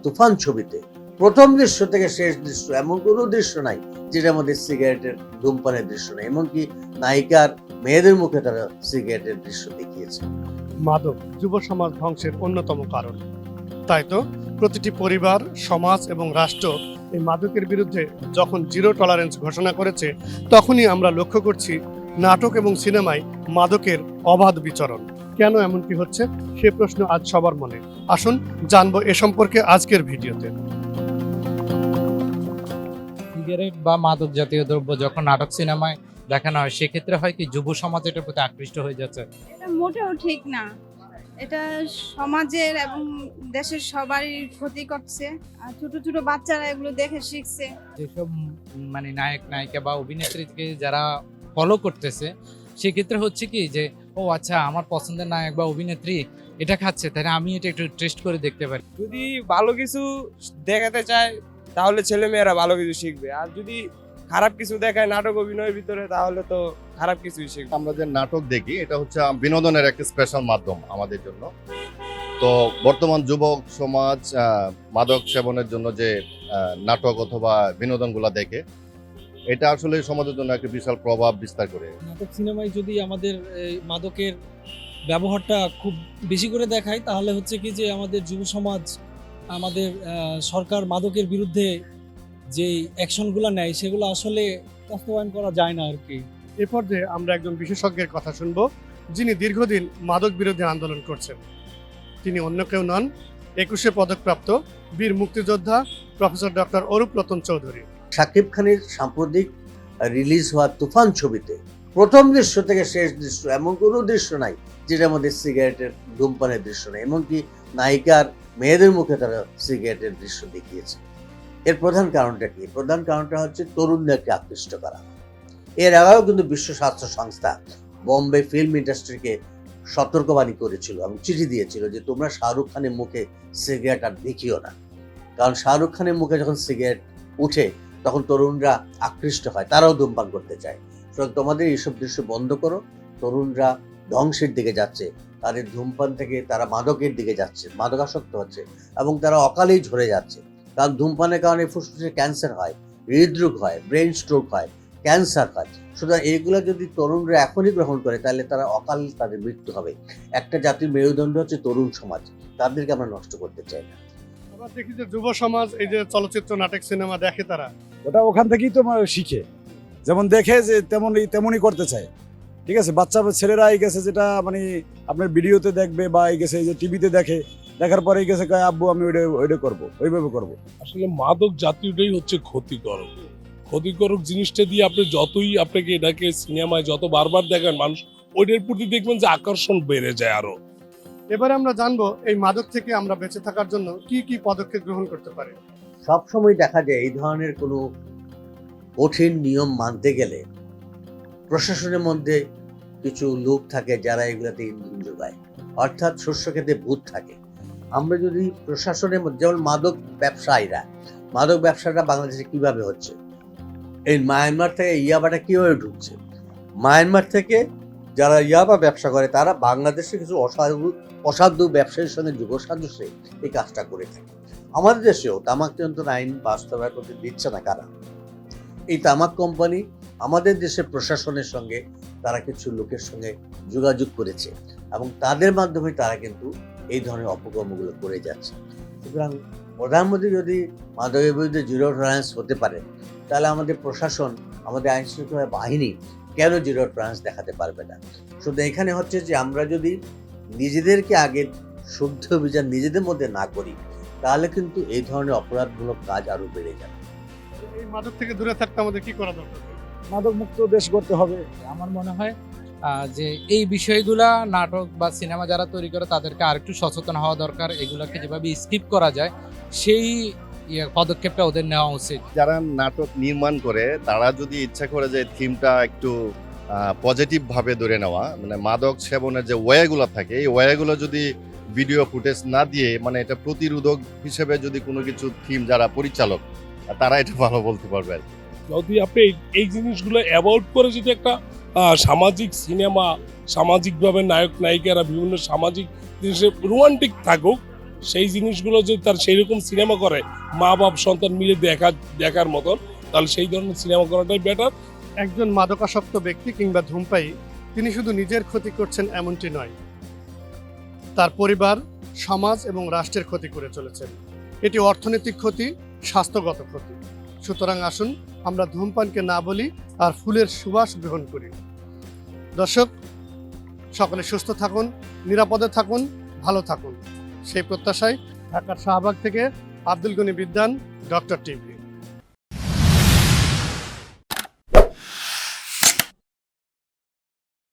তুফান ছবিতে প্রথম দৃশ্য থেকে শেষ দৃশ্য এমন কোনো দৃশ্য নাই যেটার মধ্যে সিগারেটের ধূমপানের দৃশ্য নেই। এমনকি নায়িকার মেয়েদের মুখে তারা সিগারেটের দৃশ্য দেখিয়েছে। মাদক যুব সমাজ ধ্বংসের অন্যতম কারণ। তাই তো প্রতিটি পরিবার, সমাজ এবং রাষ্ট্র এই মাদকের বিরুদ্ধে যখন জিরো টলারেন্স ঘোষণা করেছে, তখনই আমরা লক্ষ্য করছি নাটক এবং সিনেমায় মাদকের অবাধ বিচরণ। কেন এমনটি হচ্ছে সে প্রশ্ন আজ সবার মনে। আসুন জানবো এ সম্পর্কে আজকের ভিডিওতে। সিগারেট বা মাদক জাতীয় দ্রব্য যখন নাটক সিনেমায় দেখানো হয়, সেক্ষেত্রে হয় কি যুব সমাজ এটার প্রতি আকৃষ্ট হয়ে যাচ্ছে। এটা মোটেও ঠিক না। এটা সমাজের এবং দেশের সবারই ক্ষতি করছে। আর ছোট ছোট বাচ্চারা এগুলো দেখে শিখছে। যেসব মানে নায়ক নায়িকা বা অভিনেত্রীকে যারা ফলো করতেছে, সেক্ষেত্রে হচ্ছে কি যে ও আচ্ছা, আমার পছন্দের নায়ক বা অভিনেত্রী এটা খাচ্ছে, তাহলে আমি এটা একটু টেস্ট করে দেখতে পারি। যদি ভালো কিছু দেখাতে চায় তাহলে ছেলে মেয়েরা ভালো কিছু শিখবে, আর যদি খারাপ কিছু দেখায় নাটক অভিনয়ের ভিতরে তাহলে তো খারাপ কিছুই শিখবে। আমরা যে নাটক দেখি এটা হচ্ছে বিনোদনের একটা স্পেশাল মাধ্যম আমাদের জন্য। তো বর্তমান যুবক সমাজ মাদক সেবনের জন্য যে নাটক অথবা বিনোদনগুলো দেখে, এটা আসলে সমাজের জন্য একটা বিশাল প্রভাব বিস্তার করে। নাটক সিনেমায় যদি আমাদের এই মাদকের ব্যবহারটা খুব বেশি করে দেখায়, তাহলে হচ্ছে কি যে আমাদের যুব সমাজ, আমাদের সরকার মাদকের বিরুদ্ধে যে অ্যাকশনগুলো নেয় সেগুলো আসলে বাস্তবায়ন করা যায় না আর কি। এ পর্যায়ে আমরা একজন বিশেষজ্ঞের কথা শুনবো, যিনি দীর্ঘদিন মাদক বিরোধী আন্দোলন করছেন। তিনি অন্য কেউ নন, 21শে পদকপ্রাপ্ত বীর মুক্তিযোদ্ধা প্রফেসর ডক্টর অরূপ রতন চৌধুরী। শাকিব খানের সাম্প্রতিক রিলিজ হওয়া তুফান ছবিতে প্রথম দৃশ্য থেকে শেষ দৃশ্য এমন কোনো দৃশ্য নাই যেটার মধ্যে সিগারেটের ধূমপানের দৃশ্য নেই। এমনকি নায়িকার মেয়েদের মুখে তারা সিগারেটের দৃশ্য দেখিয়েছে। এর প্রধান কারণটা কি? প্রধান কারণটা হচ্ছে তরুণদেরকে আকৃষ্ট করা। এর আগেও কিন্তু বিশ্ব স্বাস্থ্য সংস্থা বোম্বে ফিল্ম ইন্ডাস্ট্রিকে সতর্কবাণী করেছিল এবং চিঠি দিয়েছিল যে তোমরা শাহরুখ খানের মুখে সিগারেট আর দেখিও না। কারণ শাহরুখ খানের মুখে যখন সিগারেট উঠে তখন তরুণরা আকৃষ্ট হয়, তারাও ধূমপান করতে চায়। সুতরাং তোমাদের এইসব দৃশ্য বন্ধ করো। তরুণরা ধ্বংসের দিকে যাচ্ছে, তাদের ধূমপান থেকে তারা মাদকের দিকে যাচ্ছে, মাদকাসক্ত হচ্ছে এবং তারা অকালেই ঝরে যাচ্ছে। কারণ ধূমপানের কারণে ফুসফুসে ক্যান্সার হয়, হৃদরোগ হয়, ব্রেন স্ট্রোক হয়, ক্যান্সার হয়। সুতরাং এইগুলো যদি তরুণরা এখনই গ্রহণ করে তাহলে তারা অকাল তাদের মৃত্যু হবে। একটা জাতির মেরুদণ্ড হচ্ছে তরুণ সমাজ, তাদেরকে আমরা নষ্ট করতে চাই না। আমরা দেখি যে যুব সমাজ এই যে চলচ্চিত্র, নাটক, সিনেমা দেখে, তারা ওটা ওখান থেকেই তো শিখে, যেমন দেখে যে তেমনই করতে চায়। ঠিক আছে, বাচ্চা ছেলেরা এই গেছে যেটা আপনার ভিডিওতে দেখবে বা এই গেছে এই যে টিভিতে দেখার পরে এই গেছে কয় আব্বু আমি ওইটা করবো, ওইভাবে করবো। আসলে মাদক জাতীয়টাই হচ্ছে ক্ষতিকারক জিনিসটা দিয়ে আপনি যতই আপনাকে এটাকে সিনেমায় যত বারবার দেখেন, মানুষ ওইটার প্রতি দেখবেন যে আকর্ষণ বেড়ে যায় আরো। এবারে আমরা জানবো এই মাদক থেকে আমরা বেঁচে থাকার জন্য কি কি পদক্ষেপ গ্রহণ করতে পারি। সবসময় দেখা যায় এই ধরনের কোনো কঠিন নিয়ম মানতে গেলে প্রশাসনের মধ্যে কিছু লোক থাকে যারা এগুলাতে ইন্ধন যোগায়, অর্থাৎ শস্য খেতে ভূত থাকে। আমরা যদি প্রশাসনের মধ্যে, যেমন মাদক ব্যবসাটা বাংলাদেশে কিভাবে হচ্ছে, এই মায়ানমার থেকে ইয়াবাটা কিভাবে ঢুকছে, মায়ানমার থেকে যারা ইয়াবা ব্যবসা করে তারা বাংলাদেশে কিছু অসাধু ব্যবসায়ীর সঙ্গে যুগসাজশে এই কাজটা করে থাকে। আমাদের দেশেও তামাক নিয়ন্ত্রণ আইন বাস্তবায়ন করতে দিচ্ছে না কারা? এই তামাক কোম্পানি আমাদের দেশের প্রশাসনের সঙ্গে তারা কিছু লোকের সঙ্গে যোগাযোগ করেছে এবং তাদের মাধ্যমে তারা কিন্তু এই ধরনের অপকর্মগুলো করে যাচ্ছে। সুতরাং প্রধানমন্ত্রী যদি মাদকের বিরুদ্ধে জিরো টলারেন্স হতে পারে, তাহলে আমাদের প্রশাসন, আমাদের আইন শৃঙ্খলা বাহিনী কেন জিরো টলারেন্স দেখাতে পারবে না? শুধু এখানে হচ্ছে যে আমরা যদি নিজেদেরকে আগে শুদ্ধ অভিযান নিজেদের মধ্যে না করি, তাহলে কিন্তু এই ধরনের অপরাধমূলক কাজ আরো বেড়ে যাবে। এই মাদক থেকে দূরে থাকতে আমাদের কি করা দরকার? মাদক মুক্ত দেশ করতে হবে। আমার মনে হয় যে এই বিষয়গুলা নাটক বা সিনেমা যারা তৈরি করে তাদেরকে আরেকটু সচেতন হওয়া দরকার। এগুলাকে যেভাবে স্কিপ করা যায় সেই পদক্ষেপটা ওদের নেওয়া উচিত। যারা নাটক নির্মাণ করে তারা যদি ইচ্ছা করে যে থিমটা একটু পজিটিভ ভাবে ধরে নেওয়া, মাদক সেবনের যে ওয়েগুলো থাকে, এই ওয়েগুলো যদি ভিডিও ফুটেজ না দিয়ে এটা প্রতিরোধক হিসেবে যদি কোনো কিছু থিম, যারা পরিচালক তারা এটা ভালো বলতে পারবে আর কি। যদি আপনি এই জিনিসগুলো অ্যাভয়েড করে যদি একটা সামাজিক সিনেমা, সামাজিকভাবে নায়ক নায়িকারা বিভিন্ন সামাজিক জিনিসে রোমান্টিক থাকুক, সেই জিনিসগুলো যদি তার সেই রকম সিনেমা করে মা বাপ সন্তান মিলে দেখার মতন, তাহলে সেই ধরনের সিনেমা করাটাই বেটার। একজন মাদকাসক্ত ব্যক্তি কিংবা ধূমপায়ী তিনি শুধু নিজের ক্ষতি করছেন এমনটি নয়, তার পরিবার, সমাজ এবং রাষ্ট্রের ক্ষতি করে চলেছেন। এটি অর্থনৈতিক ক্ষতি, স্বাস্থ্যগত ক্ষতি। সুতরাং আসুন আমরা ধূমপানকে না বলি আর ফুলের সুবাস গ্রহণ করি। দর্শক, সকলে সুস্থ থাকুন, নিরাপদে থাকুন, ভালো থাকুন, সেই প্রত্যাশায় ঢাকার শাহবাগ থেকে আব্দুল গনি বিদ্যান, ডক্টর টিভি।